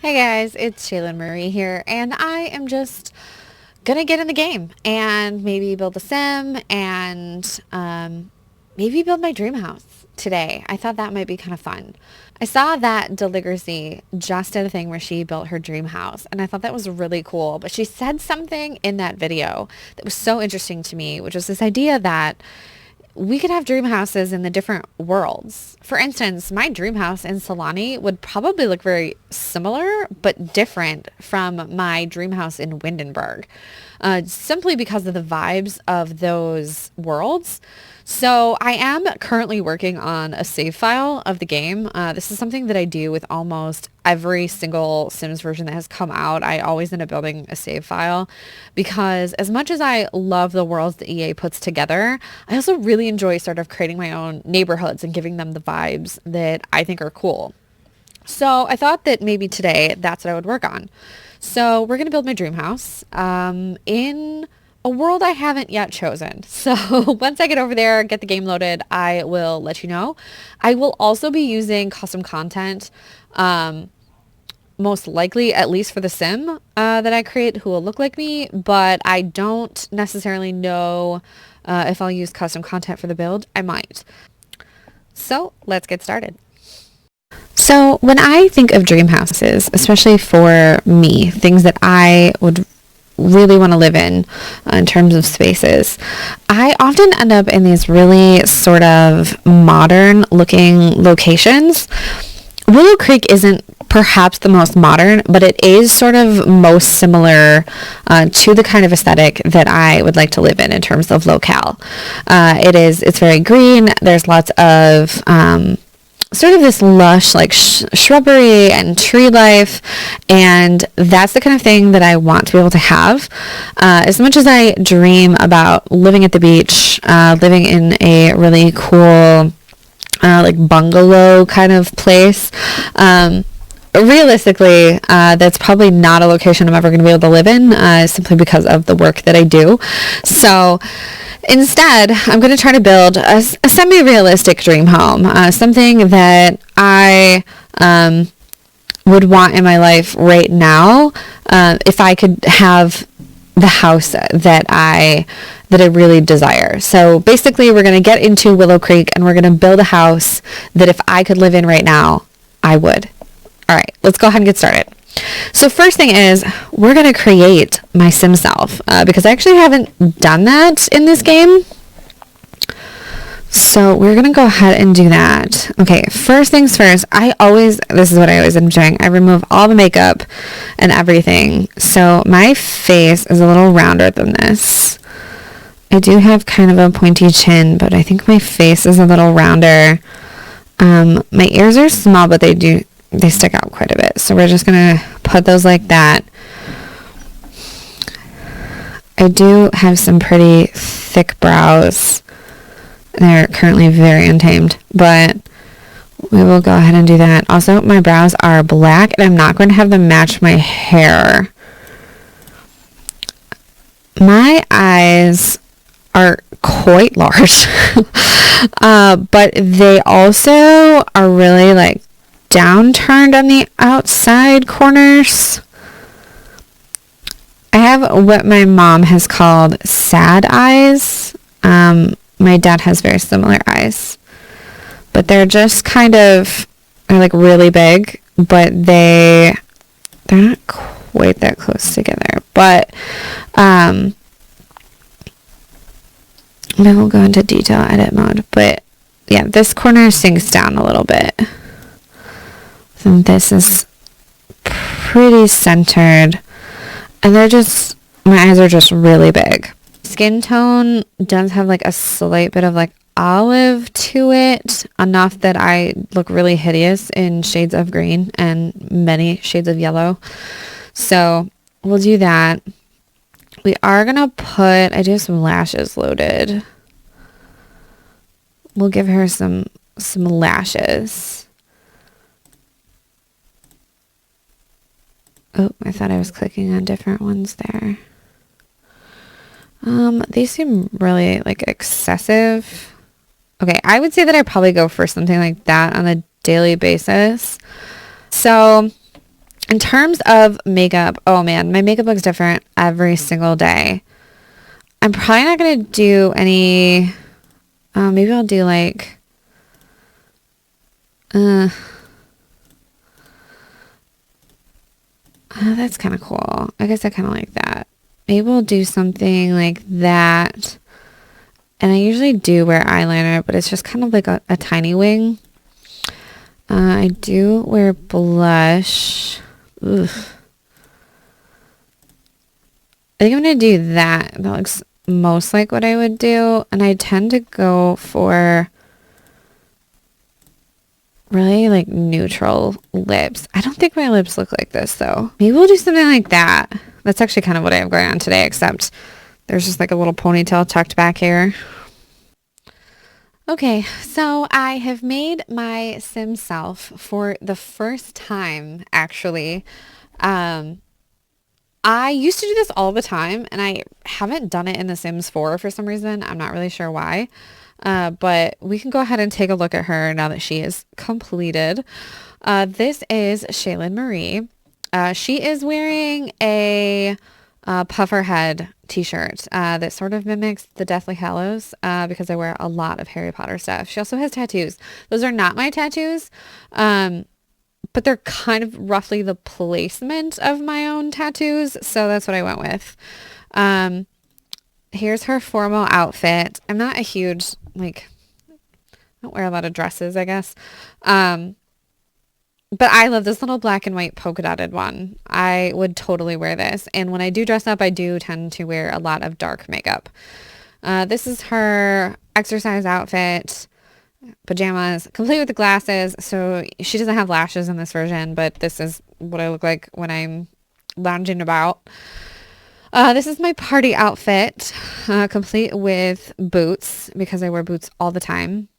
Hey guys, it's Shaylin Marie here, and I am just gonna get in the game and maybe build a sim and maybe build my dream house today. I thought that might be kind of fun. I saw that Deligracy just did a thing where she built her dream house, and I thought that was really cool. But she said something in that video that was so interesting to me, which was this idea that we could have dream houses in the different worlds. For instance, my dream house in Solani would probably look very similar but different from my dream house in Windenburg, simply because of the vibes of those worlds. So I am currently working on a save file of the game. This is something that I do with almost every single Sims version that has come out. I always end up building a save file because as much as I love the worlds that EA puts together, I also really enjoy sort of creating my own neighborhoods and giving them the vibes that I think are cool. So I thought that maybe today that's what I would work on. So we're going to build my dream house in a world I haven't yet chosen. So once I get over there, get the game loaded, I will let you know. I will also be using custom content, most likely, at least for the sim that I create who will look like me, but I don't necessarily know if I'll use custom content for the build. I might. So let's get started. So when I think of dream houses, especially for me, things that I would really want to live in terms of spaces, I often end up in these really sort of modern looking locations. Willow Creek isn't perhaps the most modern, but it is sort of most similar to the kind of aesthetic that I would like to live in terms of locale. It's very green. There's lots of sort of this lush like shrubbery and tree life, and that's the kind of thing that I want to be able to have. As much as I dream about living at the beach, living in a really cool like bungalow kind of place, realistically, that's probably not a location I'm ever going to be able to live in, simply because of the work that I do. So instead, I'm going to try to build a semi-realistic dream home, something that I would want in my life right now, if I could have the house that I really desire. So basically, we're going to get into Willow Creek and we're going to build a house that if I could live in right now, I would. All right, let's go ahead and get started. So first thing is we're going to create my sim self because I actually haven't done that in this game. So we're going to go ahead and do that. Okay, first things first, this is what I always end up doing. I remove all the makeup and everything. So my face is a little rounder than this. I do have kind of a pointy chin, but I think my face is a little rounder. My ears are small, but they stick out quite a bit. So we're just going to put those like that. I do have some pretty thick brows. They're currently very untamed, but we will go ahead and do that. Also, my brows are black, and I'm not going to have them match my hair. My eyes are quite large, but they also are really like downturned on the outside corners. I have what my mom has called sad eyes. My dad has very similar eyes, but they're just they're like really big, but they're not quite that close together. But maybe we'll go into detail edit mode. But yeah, this corner sinks down a little bit. And this is pretty centered. And my eyes are just really big. Skin tone does have like a slight bit of like olive to it, enough that I look really hideous in shades of green and many shades of yellow. So we'll do that. We are going to I do have some lashes loaded. We'll give her some lashes. Oh, I thought I was clicking on different ones there. These seem really like excessive. Okay, I would say that I probably go for something like that on a daily basis. So In terms of makeup, oh man, my makeup looks different every single day. I'm probably not going to do any, maybe I'll do like, that's kind of cool. I guess I kind of like that. Maybe we'll do something like that. And I usually do wear eyeliner, but it's just kind of like a tiny wing. I do wear blush. Oof. I think I'm going to do that. That looks most like what I would do. And I tend to go for really like neutral lips. I don't think my lips look like this though. Maybe we'll do something like that. That's actually kind of what I have going on today, except there's just like a little ponytail tucked back here. Okay, so I have made my Sim self for the first time, actually. I used to do this all the time, and I haven't done it in The Sims 4 for some reason. I'm not really sure why. But we can go ahead and take a look at her now that she is completed. This is Shaylin Marie. She is wearing a Pufferhead t-shirt that sort of mimics the Deathly Hallows because I wear a lot of Harry Potter stuff. She also has tattoos. Those are not my tattoos, but they're kind of roughly the placement of my own tattoos, so that's what I went with. Here's her formal outfit. I'm not a huge, I don't wear a lot of dresses, I guess. But I love this little black and white polka dotted one. I would totally wear this. And when I do dress up, I do tend to wear a lot of dark makeup. This is her exercise outfit, pajamas, complete with the glasses. So she doesn't have lashes in this version, but this is what I look like when I'm lounging about. This is my party outfit, complete with boots because I wear boots all the time.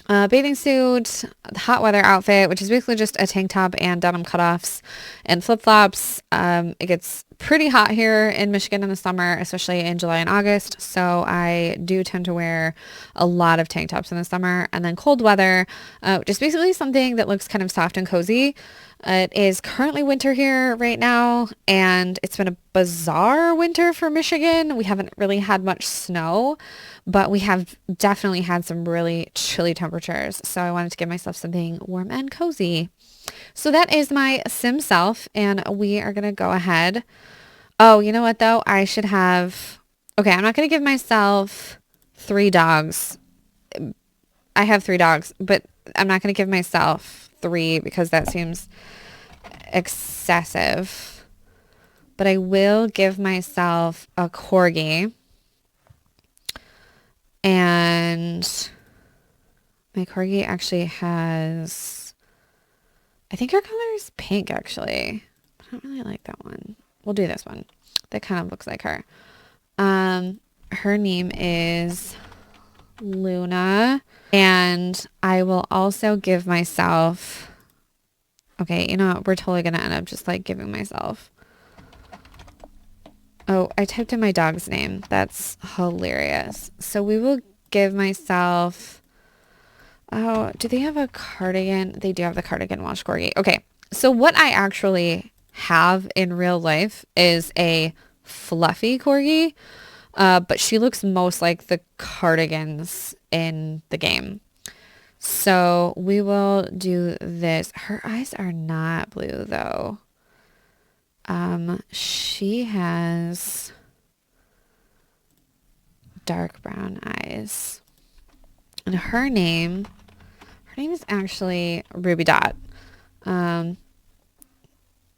Bathing suit, the hot weather outfit, which is basically just a tank top and denim cutoffs and flip-flops. It gets pretty hot here in Michigan in the summer, especially in July and August. So I do tend to wear a lot of tank tops in the summer. And then cold weather, which is basically something that looks kind of soft and cozy. It is currently winter here right now, and it's been a bizarre winter for Michigan. We haven't really had much snow, but we have definitely had some really chilly temperatures. So I wanted to give myself something warm and cozy. So that is my Sim self, and we are going to go ahead. Oh, you know what though? I should have, okay, I'm not going to give myself 3 dogs. I have 3 dogs, but I'm not going to give myself 3 because that seems excessive. But I will give myself a corgi. And my corgi actually has, I think her color is pink actually. I don't really like that one. We'll do this one. That kind of looks like her. Her name is Luna. And I will also give myself, okay, you know what? We're totally going to end up just like giving myself, oh, I typed in my dog's name. That's hilarious. So we will give myself, oh, do they have a cardigan? They do have the cardigan wash corgi. Okay. So what I actually have in real life is a fluffy corgi, but she looks most like the cardigans in the game. So we will do this. Her eyes are not blue though. She has dark brown eyes. And her name is actually Ruby Dot.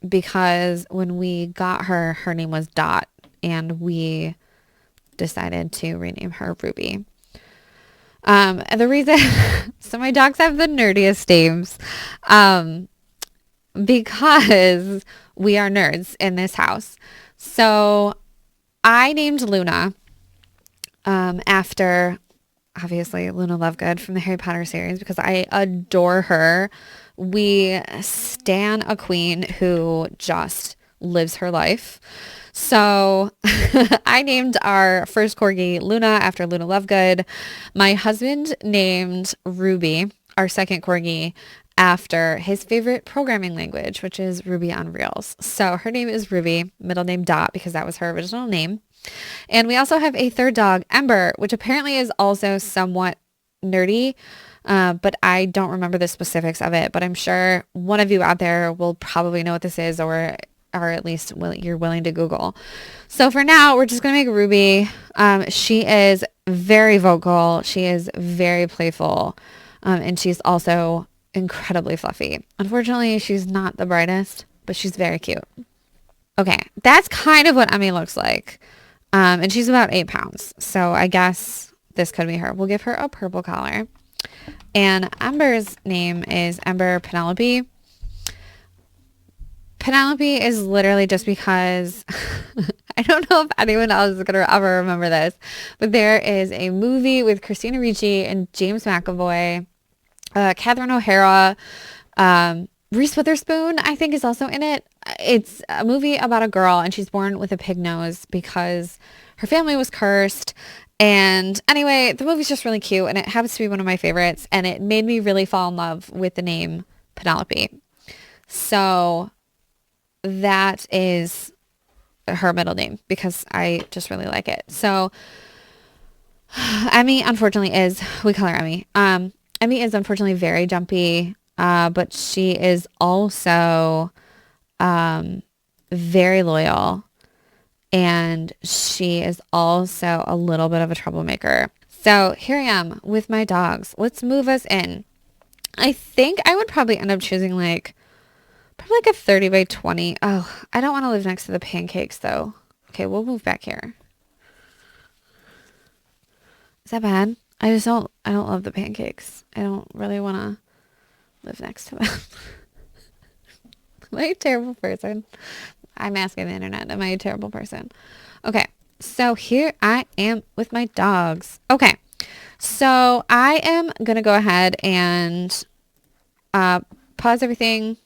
Because when we got her, her name was Dot, and we decided to rename her Ruby. And the reason, so my dogs have the nerdiest names, because we are nerds in this house. So I named Luna, after obviously Luna Lovegood from the Harry Potter series because I adore her. We stan a queen who just lives her life. So I named our first corgi Luna after Luna Lovegood. My husband named Ruby, our second corgi, after his favorite programming language, which is Ruby on Rails. So her name is Ruby, middle name Dot, because that was her original name. And we also have a third dog, Ember, which apparently is also somewhat nerdy, but I don't remember the specifics of it. But I'm sure one of you out there will probably know what this is, or at least you're willing to Google. So for now, we're just going to make Ruby. She is very vocal. She is very playful. And she's also incredibly fluffy. Unfortunately, she's not the brightest, but she's very cute. Okay, that's kind of what Emmy looks like. And she's about 8 pounds. So I guess this could be her. We'll give her a purple collar. And Ember's name is Ember Penelope. Penelope is literally just because I don't know if anyone else is going to ever remember this, but there is a movie with Christina Ricci and James McAvoy, Catherine O'Hara, Reese Witherspoon, I think, is also in it. It's a movie about a girl, and she's born with a pig nose because her family was cursed. And anyway, the movie's just really cute, and it happens to be one of my favorites, and it made me really fall in love with the name Penelope. So that is her middle name because I just really like it. So Emmy, unfortunately, we call her Emmy. Emmy is unfortunately very jumpy, but she is also very loyal, and she is also a little bit of a troublemaker. So here I am with my dogs. Let's move us in. I think I would probably end up choosing probably like a 30 by 20. Oh, I don't want to live next to the pancakes though. Okay, we'll move back here. Is that bad? I don't love the pancakes. I don't really want to live next to them. Am I a terrible person? I'm asking the internet. Am I a terrible person? Okay, so here I am with my dogs. Okay, so I am going to go ahead and pause everything,